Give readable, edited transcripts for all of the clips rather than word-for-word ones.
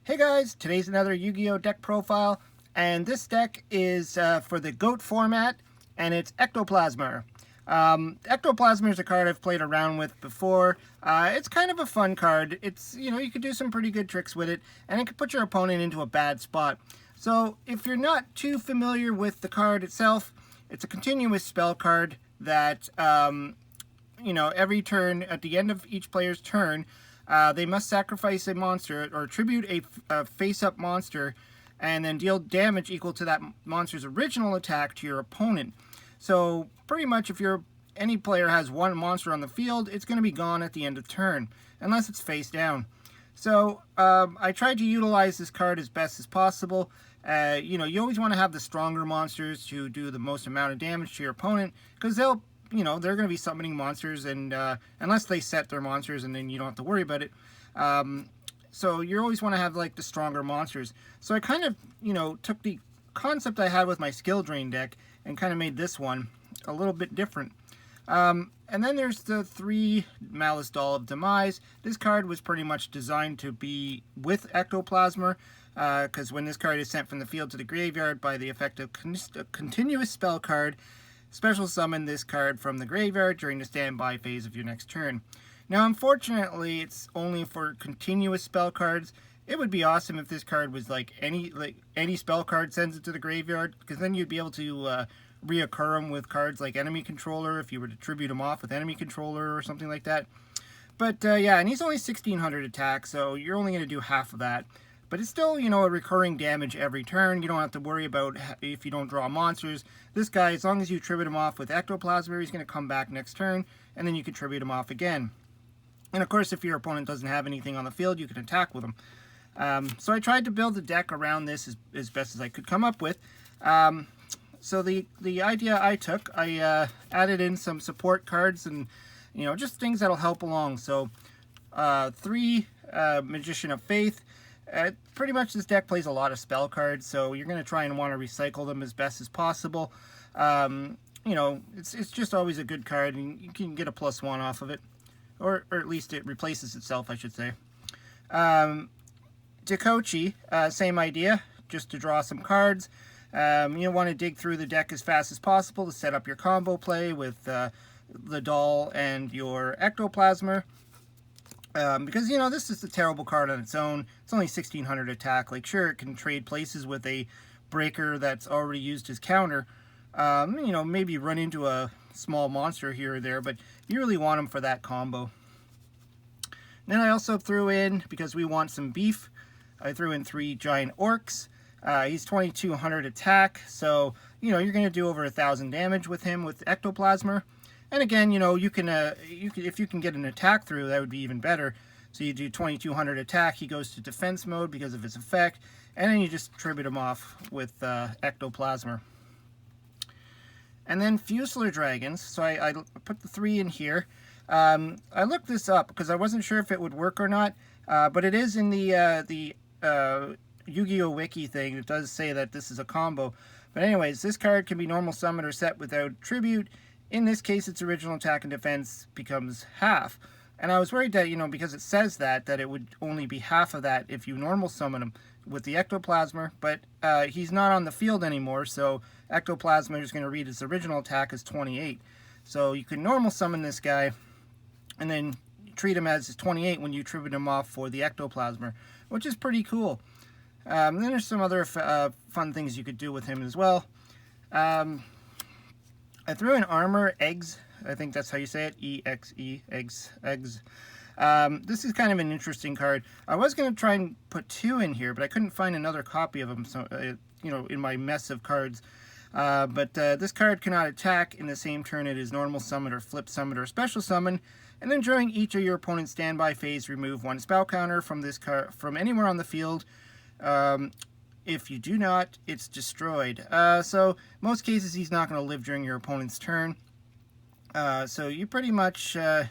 Hey guys, today's another Yu-Gi-Oh deck profile, and this deck is for the GOAT format, and it's Ectoplasmer. Ectoplasmer is a card I've played around with before. It's kind of a fun card. It's, you could do some pretty good tricks with it, and it could put your opponent into a bad spot. So if you're not too familiar with the card itself, it's a continuous spell card that, every turn, at the end of each player's turn, they must sacrifice a monster or tribute a face-up monster and then deal damage equal to that monster's original attack to your opponent. So pretty much if any player has one monster on the field, it's going to be gone at the end of turn, unless it's face down. So I tried to utilize this card as best as possible. You always want to have the stronger monsters to do the most amount of damage to your opponent, because they're going to be summoning monsters, and unless they set their monsters, and then you don't have to worry about it. So you always want to have like the stronger monsters. So I kind of, took the concept I had with my skill drain deck and kind of made this one a little bit different. And then there's the 3 Malice Doll of Demise. This card was pretty much designed to be with Ectoplasmer, because when this card is sent from the field to the graveyard by the effect of a continuous spell card, special summon this card from the graveyard during the standby phase of your next turn. Now, unfortunately, it's only for continuous spell cards. It would be awesome if this card was like any spell card sends it to the graveyard, because then you'd be able to reoccur them with cards like Enemy Controller if you were to tribute them off with Enemy Controller or something like that. But yeah, and he's only 1600 attack, so you're only going to do half of that. But it's still, a recurring damage every turn. You don't have to worry about if you don't draw monsters. This guy, as long as you tribute him off with Ectoplasmer, he's going to come back next turn, and then you can tribute him off again. And of course, if your opponent doesn't have anything on the field, you can attack with him. So I tried to build the deck around this as best as I could come up with. So the idea I took, I added in some support cards and, just things that'll help along. So 3 Magician of Faith. Pretty much this deck plays a lot of spell cards, so you're going to try and want to recycle them as best as possible. It's just always a good card, and you can get a +1 off of it. Or at least it replaces itself, I should say. Dekochi, same idea, just to draw some cards. You want to dig through the deck as fast as possible to set up your combo play with the doll and your Ectoplasmer. Because, this is a terrible card on its own. It's only 1600 attack. Like, sure, it can trade places with a breaker that's already used as counter. Maybe run into a small monster here or there, but you really want them for that combo. Then I also threw in, because we want some beef, I threw in 3 Giant Orcs. He's 2200 attack, so, you're going to do over 1000 damage with him with Ectoplasmer. And again, you can if you can get an attack through, that would be even better. So you do 2200 attack, he goes to defense mode because of his effect, and then you just tribute him off with Ectoplasmer. And then Fusilier Dragons, so I put the 3 in here. I looked this up because I wasn't sure if it would work or not, but it is in the Yu-Gi-Oh! Wiki thing. It does say that this is a combo. But anyways, this card can be normal summoned or set without tribute. In this case, its original attack and defense becomes half. And I was worried that, because it says that it would only be half of that if you normal summon him with the Ectoplasmer. But he's not on the field anymore, so Ectoplasmer is going to read his original attack as 28. So you can normal summon this guy, and then treat him as 28 when you tribute him off for the Ectoplasmer, which is pretty cool. Then there's some other fun things you could do with him as well. I threw in Armor Eggs. I think that's how you say it. E-X-E, eggs. This is kind of an interesting card. I was going to try and put 2 in here, but I couldn't find another copy of them, so, in my mess of cards. But this card cannot attack in the same turn it is normal summon or flip summon or special summon. And then during each of your opponent's standby phase, remove 1 spell counter from this card from anywhere on the field. If you do not, it's destroyed. So most cases he's not going to live during your opponent's turn. So you pretty much, during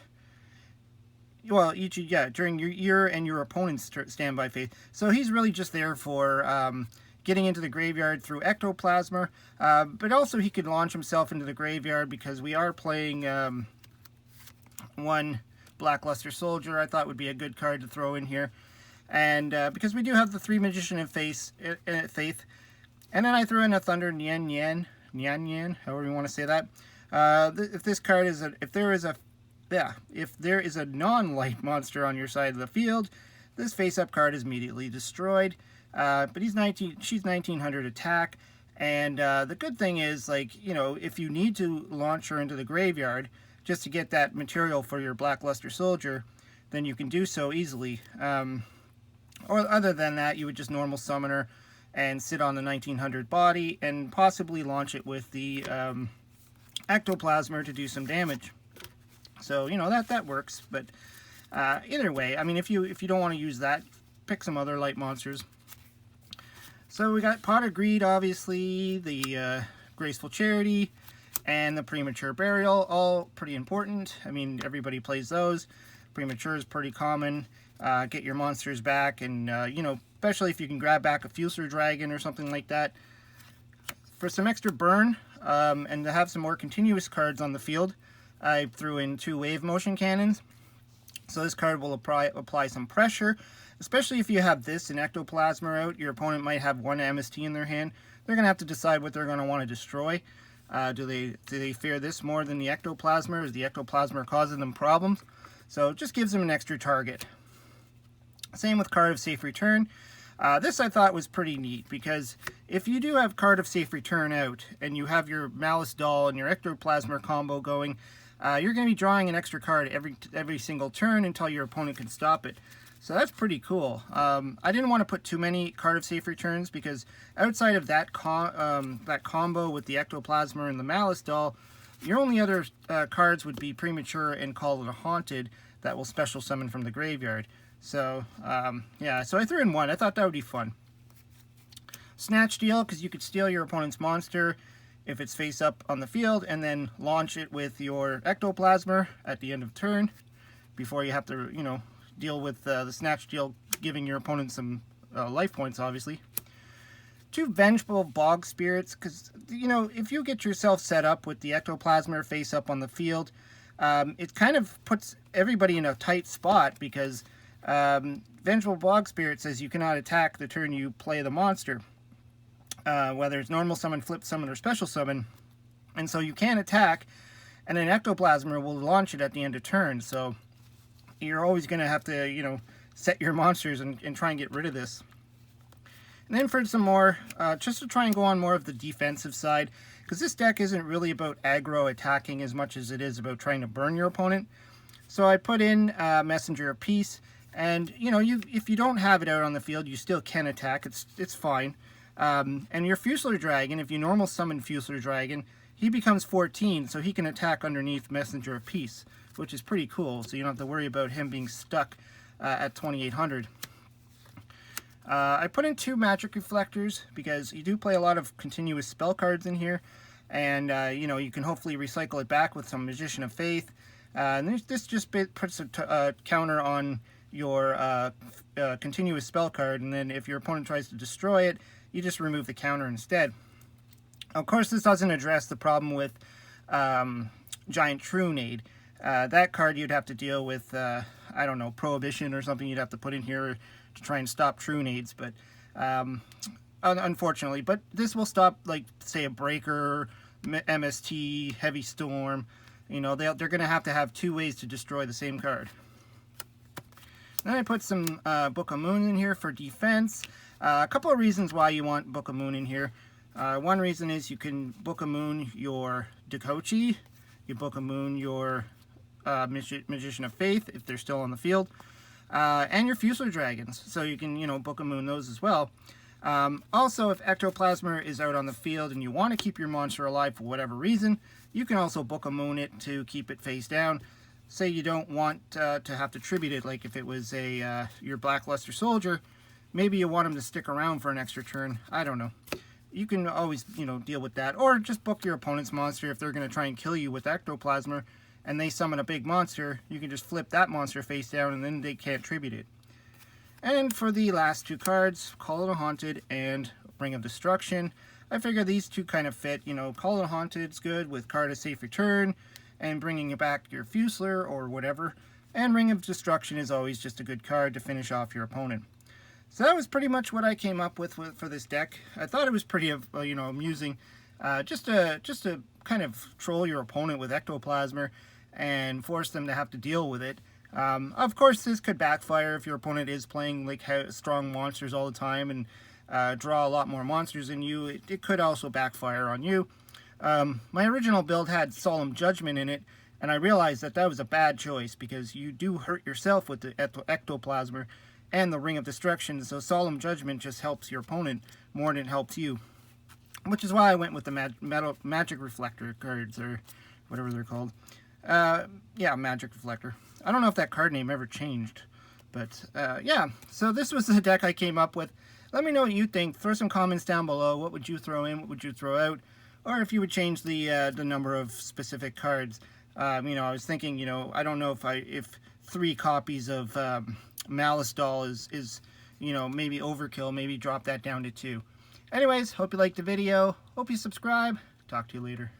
your and your opponent's standby phase. So he's really just there for getting into the graveyard through Ectoplasmer. But also he could launch himself into the graveyard because we are playing 1 Blackluster Soldier. I thought would be a good card to throw in here. And because we do have the 3 Magician of Faith, and then I threw in a Thunder Nyan, however you want to say that. If this card is if there is a non-light monster on your side of the field, this face-up card is immediately destroyed. But she's 1900 attack, and the good thing is, like, you know, if you need to launch her into the graveyard just to get that material for your Blackluster Soldier, then you can do so easily. Or other than that, you would just normal summon her and sit on the 1900 body and possibly launch it with the Ectoplasmer to do some damage. So, you know, that works. But either way, I mean, if you don't want to use that, pick some other light monsters. So we got Pot of Greed, obviously, the Graceful Charity, and the Premature Burial, all pretty important. I mean, everybody plays those. Premature is pretty common. Get your monsters back, and you know, especially if you can grab back a Fusilier Dragon or something like that. For some extra burn, and to have some more continuous cards on the field, I threw in 2 Wave Motion Cannons. So this card will apply some pressure, especially if you have this and Ectoplasmer out. Your opponent might have 1 MST in their hand. They're going to have to decide what they're going to want to destroy. Do they fear this more than the Ectoplasmer? Is the Ectoplasmer causing them problems? So it just gives them an extra target. Same with Card of Safe Return. This I thought was pretty neat, because if you do have Card of Safe Return out and you have your Malice Doll and your Ectoplasmer combo going, you're going to be drawing an extra card every single turn until your opponent can stop it. So that's pretty cool. I didn't want to put too many Card of Safe Returns, because outside of that combo with the Ectoplasmer and the Malice Doll, your only other cards would be Premature and Call It a Haunted that will special summon from the graveyard. So, yeah, so I threw in 1. I thought that would be fun. Snatch Steal, because you could steal your opponent's monster if it's face up on the field, and then launch it with your Ectoplasmer at the end of turn, before you have to, you know, deal with the Snatch Steal giving your opponent some life points, obviously. 2 Vengeful Bog Spirits, because, you know, if you get yourself set up with the Ectoplasmer face up on the field, it kind of puts everybody in a tight spot, because Vengeful Bog Spirit says you cannot attack the turn you play the monster, whether it's normal summon, flip summon, or special summon, and so you can't attack, and an Ectoplasmer will launch it at the end of turn. So you're always going to have to, you know, set your monsters and try and get rid of this. And then for some more, just to try and go on more of the defensive side, because this deck isn't really about aggro attacking as much as it is about trying to burn your opponent. So I put in Messenger of Peace. And, you know, if you don't have it out on the field, you still can attack. It's fine. And your Fusilier Dragon, if you normal summon Fusilier Dragon, he becomes 14, so he can attack underneath Messenger of Peace, which is pretty cool. So you don't have to worry about him being stuck at 2800. I put in 2 Magic Reflectors, because you do play a lot of continuous spell cards in here. And, you know, you can hopefully recycle it back with some Magician of Faith. And this just puts a counter on your continuous spell card, and then if your opponent tries to destroy it, you just remove the counter instead. Of course, this doesn't address the problem with Giant Trunade. That card you'd have to deal with, I don't know, Prohibition or something you'd have to put in here to try and stop Trunades, but unfortunately. But this will stop, like, say, a Breaker, MST, Heavy Storm. You know, they're going to have 2 ways to destroy the same card. Then I put some Book of Moon in here for defense. A couple of reasons why you want Book of Moon in here. One reason is you can Book of Moon your Dekochi, you Book of Moon your Magician of Faith if they're still on the field, and your Fusilier Dragons. So you can, you know, Book of Moon those as well. Also, if Ectoplasmer is out on the field and you want to keep your monster alive for whatever reason, you can also Book of Moon it to keep it face down. Say you don't want to have to tribute it, like if it was your Blackluster Soldier, maybe you want him to stick around for an extra turn. I don't know. You can always, you know, deal with that, or just book your opponent's monster if they're going to try and kill you with Ectoplasmer, and they summon a big monster. You can just flip that monster face down, and then they can't tribute it. And for the last 2 cards, Call It a Haunted and Ring of Destruction, I figure these 2 kind of fit. You know, Call It a Haunted's good with Card of Safe Return and bringing back your Fusilier or whatever, and Ring of Destruction is always just a good card to finish off your opponent. So that was pretty much what I came up with for this deck. I thought it was pretty, amusing, just to kind of troll your opponent with Ectoplasmer and force them to have to deal with it. Of course, this could backfire if your opponent is playing like strong monsters all the time and draw a lot more monsters than you. It could also backfire on you. My original build had Solemn Judgment in it, and I realized that was a bad choice because you do hurt yourself with the Ectoplasmer and the Ring of Destruction, so Solemn Judgment just helps your opponent more than it helps you. Which is why I went with the Magic Reflector cards, or whatever they're called. Yeah, Magic Reflector. I don't know if that card name ever changed, but yeah. So this was the deck I came up with. Let me know what you think. Throw some comments down below. What would you throw in? What would you throw out? Or if you would change the number of specific cards. I was thinking, I don't know if 3 copies of Malice doll is maybe overkill. Maybe drop that down to 2. Anyways, hope you liked the video. Hope you subscribe. Talk to you later.